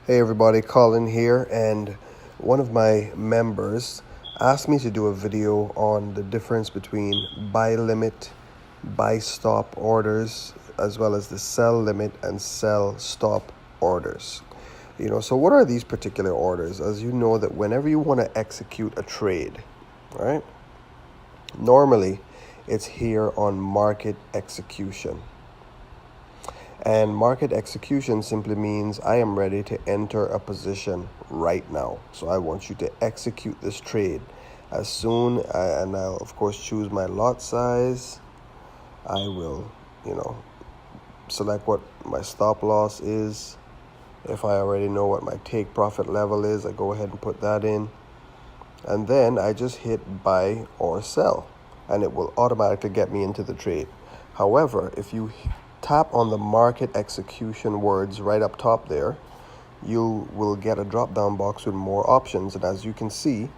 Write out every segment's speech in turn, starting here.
Hey everybody, Colin here, and one of my members asked me to do a video on the difference between buy limit, buy stop orders, as well as the sell limit and sell stop orders. So what are these particular orders? As you know that whenever you want to execute a trade, right? Normally, it's here on market execution. And market execution simply means I am ready to enter a position right now. So I want you to execute this trade as soon, and I'll of course choose my lot size. I will, select what my stop loss is. If I already know what my take profit level is, I go ahead and put that in. And then I just hit buy or sell, and it will automatically get me into the trade. However, if you tap on the market execution words right up top there, you will get a drop down box with more options. And as you can see,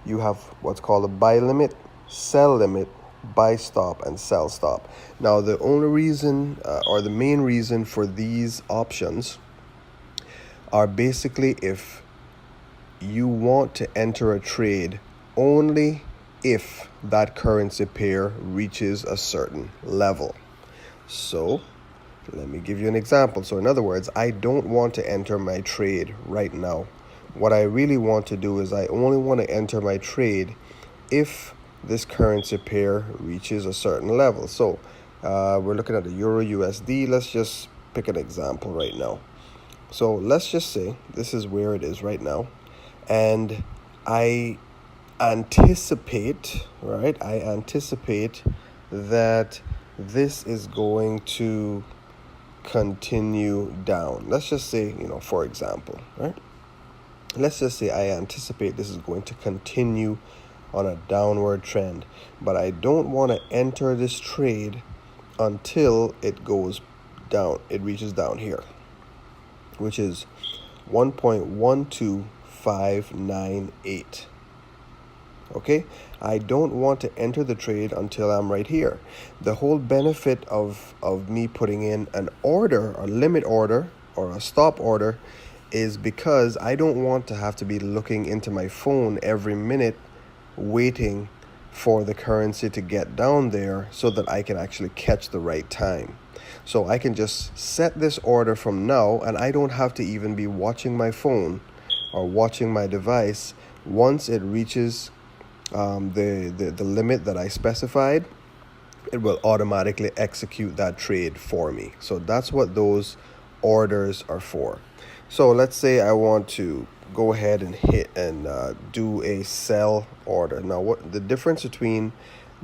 you have what's called a buy limit, sell limit, buy stop, and sell stop. Now, the only reason or the main reason for these options are basically if you want to enter a trade only if that currency pair reaches a certain level. So let me give you an example. So in other words, I don't want to enter my trade right now. What I really want to do is I only want to enter my trade if this currency pair reaches a certain level. So we're looking at the Euro USD. Let's just pick an example right now. So let's just say this is where it is right now. And I anticipate that this is going to continue down. Let's just say, for example, right? Let's just say I anticipate this is going to continue on a downward trend, but I don't want to enter this trade until it goes down. It reaches down here, which is 1.12598. Okay, I don't want to enter the trade until I'm right here. The whole benefit of me putting in an order, a limit order or a stop order, is because I don't want to have to be looking into my phone every minute waiting for the currency to get down there so that I can actually catch the right time. So I can just set this order from now, and I don't have to even be watching my phone or watching my device. Once it reaches the limit that I specified, it will automatically execute that trade for me. So that's what those orders are for. So let's say I want to go ahead and hit and do a sell order. Now, what the difference between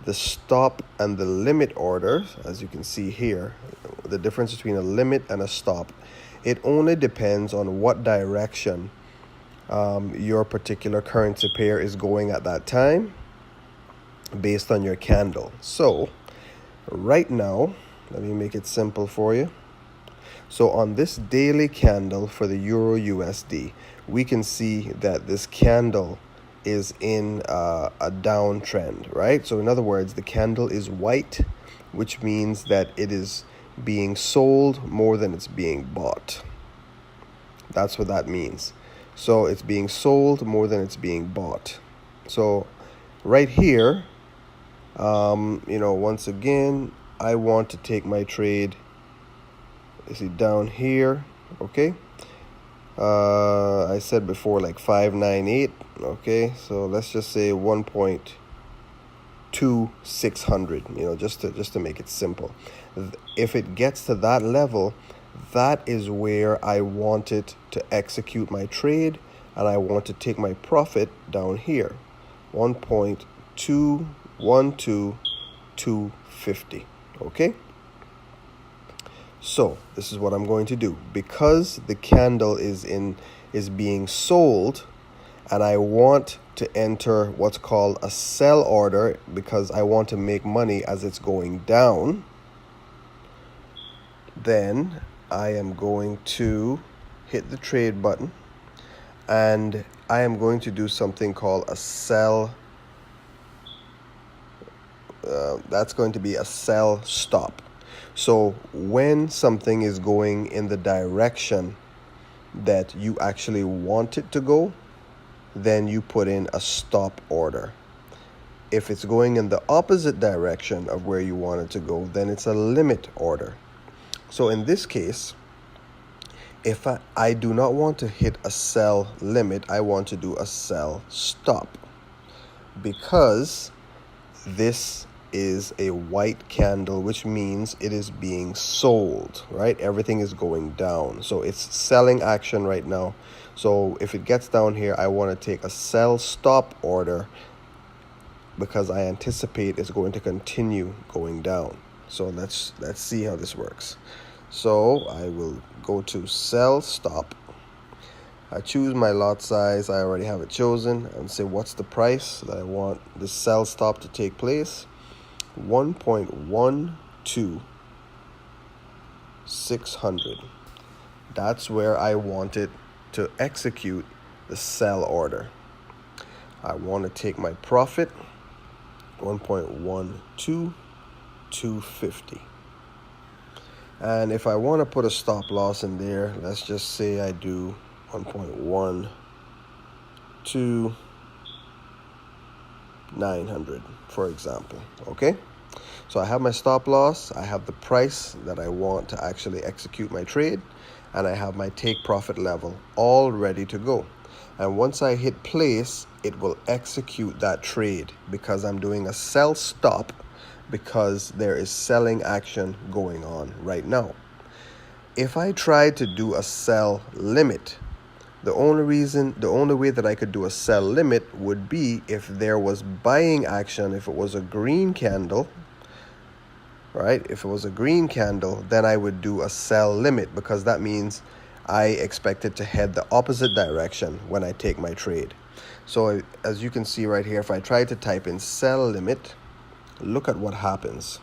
the stop and the limit order, as you can see here, the difference between a limit and a stop, it only depends on what direction your particular currency pair is going at that time based on your candle. So right now, let me make it simple for you. So on this daily candle for the Euro USD, we can see that this candle is in a downtrend, right? So in other words, the candle is white, which means that it is being sold more than it's being bought. That's what that means. So it's being sold more than it's being bought. So right here, once again, I want to take my trade, you see down here, okay? I said before like 598, okay? So let's just say 1.2600, just to make it simple. If it gets to that level, that is where I want it to execute my trade, and I want to take my profit down here, 1.212250. Okay? So this is what I'm going to do. Because the candle is being sold, and I want to enter what's called a sell order because I want to make money as it's going down, then I am going to hit the trade button, and I am going to do something called a sell. That's going to be a sell stop. So when something is going in the direction that you actually want it to go, then you put in a stop order. If it's going in the opposite direction of where you want it to go, then it's a limit order. So in this case, if I do not want to hit a sell limit, I want to do a sell stop, because this is a white candle, which means it is being sold, right? Everything is going down. So it's selling action right now. So if it gets down here, I want to take a sell stop order because I anticipate it's going to continue going down. So let's see how this works. So I will go to sell stop. I choose my lot size. I already have it chosen, and say what's the price that I want the sell stop to take place. 1.12600. That's where I want it to execute the sell order. I want to take my profit, 1.12250. And if I want to put a stop loss in there, let's just say I do 1.12900, for example. Okay, so I have my stop loss, I have the price that I want to actually execute my trade, and I have my take profit level all ready to go. And once I hit place, it will execute that trade because I'm doing a sell stop, because there is selling action going on right now. If I tried to do a sell limit, the only way that I could do a sell limit would be if there was buying action. If it was a green candle, right? If it was a green candle, then I would do a sell limit, because that means I expect it to head the opposite direction when I take my trade. So as you can see right here, if I try to type in sell limit, look at what happens.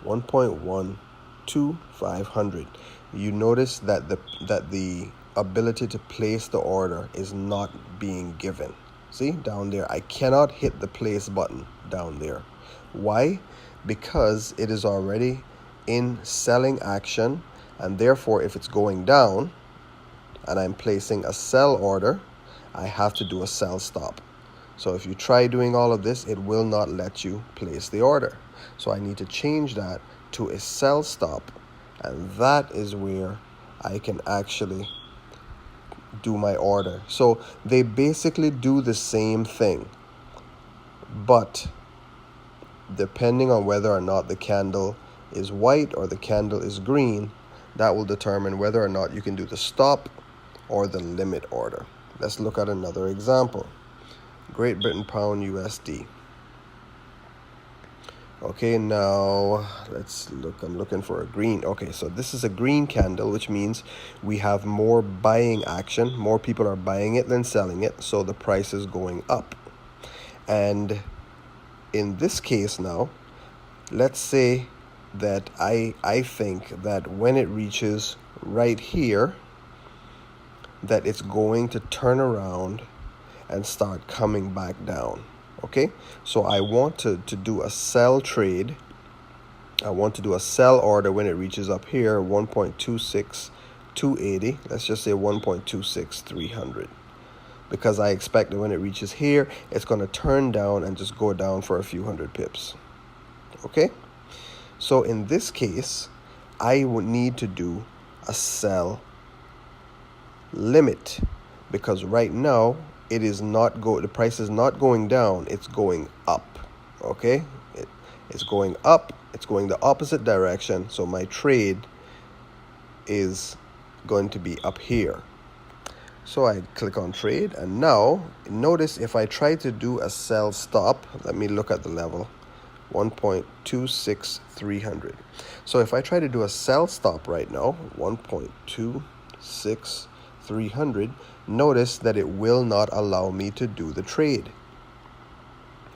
1.12500. You notice that the ability to place the order is not being given. See down there, I cannot hit the place button down there. Why? Because it is already in selling action, and therefore if it's going down and I'm placing a sell order, I have to do a sell stop. So if you try doing all of this, it will not let you place the order. So I need to change that to a sell stop, and that is where I can actually do my order. So they basically do the same thing, but depending on whether or not the candle is white or the candle is green, that will determine whether or not you can do the stop or the limit order. Let's look at another example. Great Britain pound USD. Okay, now let's look. I'm looking for a green. Okay, so this is a green candle, which means we have more buying action. More people are buying it than selling it, so the price is going up. And in this case now, let's say that I think that when it reaches right here, that it's going to turn around and start coming back down. Okay, so I want to do a sell trade. I want to do a sell order when it reaches up here, 1.26280. Let's just say 1.26300, because I expect that when it reaches here, it's going to turn down and just go down for a few hundred pips. Okay, so in this case, I would need to do a sell limit, because right now it is not the price is not going down, it's going up. Okay, it's going up, it's going the opposite direction, so my trade is going to be up here. So I click on trade, and now notice if I try to do a sell stop, let me look at the level, 1.26300. So if I try to do a sell stop right now, 1.26300, notice that it will not allow me to do the trade.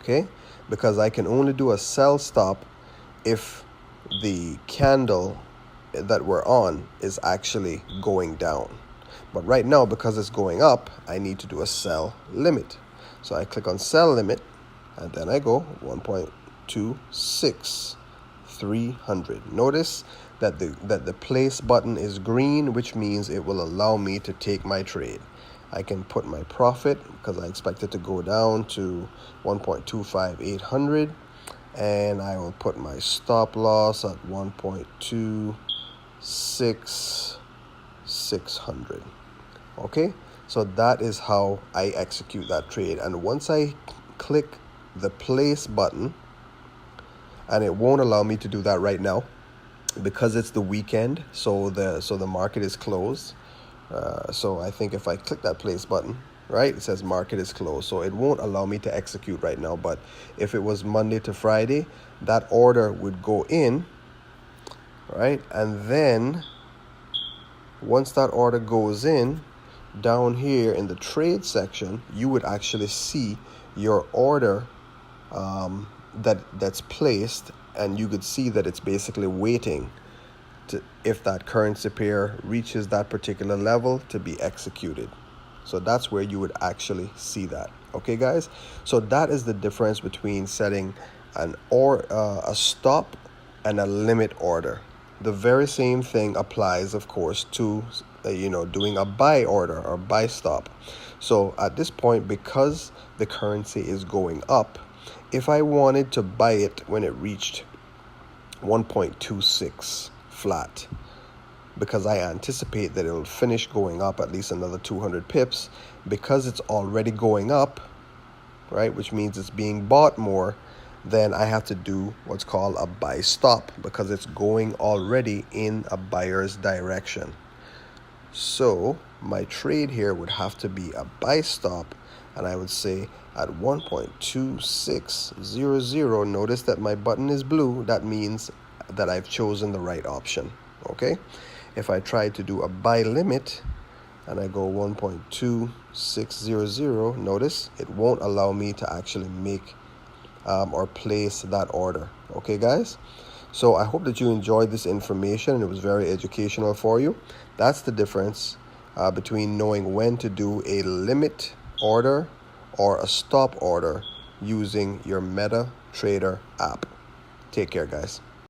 Okay, because I can only do a sell stop if the candle that we're on is actually going down. But right now, because it's going up, I need to do a sell limit. So I click on sell limit, and then I go 1.26300. Notice that the place button is green, which means it will allow me to take my trade. I can put my profit because I expect it to go down to 1.25800, and I will put my stop loss at 1.26600. Okay, so that is how I execute that trade. And once I click the place button, and it won't allow me to do that right now because it's the weekend, so the market is closed. So I think if I click that place button, right, it says market is closed, so it won't allow me to execute right now. But if it was Monday to Friday, that order would go in, right? And then once that order goes in, down here in the trade section, you would actually see your order that's placed, and you could see that it's basically waiting to, if that currency pair reaches that particular level, to be executed. So that's where you would actually see that. Okay, guys, so that is the difference between setting a stop and a limit order. The very same thing applies, of course, to doing a buy order or buy stop. So at this point, because the currency is going up, if I wanted to buy it when it reached 1.26 flat, because I anticipate that it'll finish going up at least another 200 pips, because it's already going up, right, which means it's being bought more, then I have to do what's called a buy stop because it's going already in a buyer's direction. So my trade here would have to be a buy stop, and I would say at 1.2600. Notice that my button is blue. That means that I've chosen the right option. Okay, if I try to do a buy limit and I go 1.2600, notice it won't allow me to actually make or place that order. Okay, guys, so I hope that you enjoyed this information and it was very educational for you. That's the difference between knowing when to do a limit order or a stop order using your MetaTrader app. Take care, guys.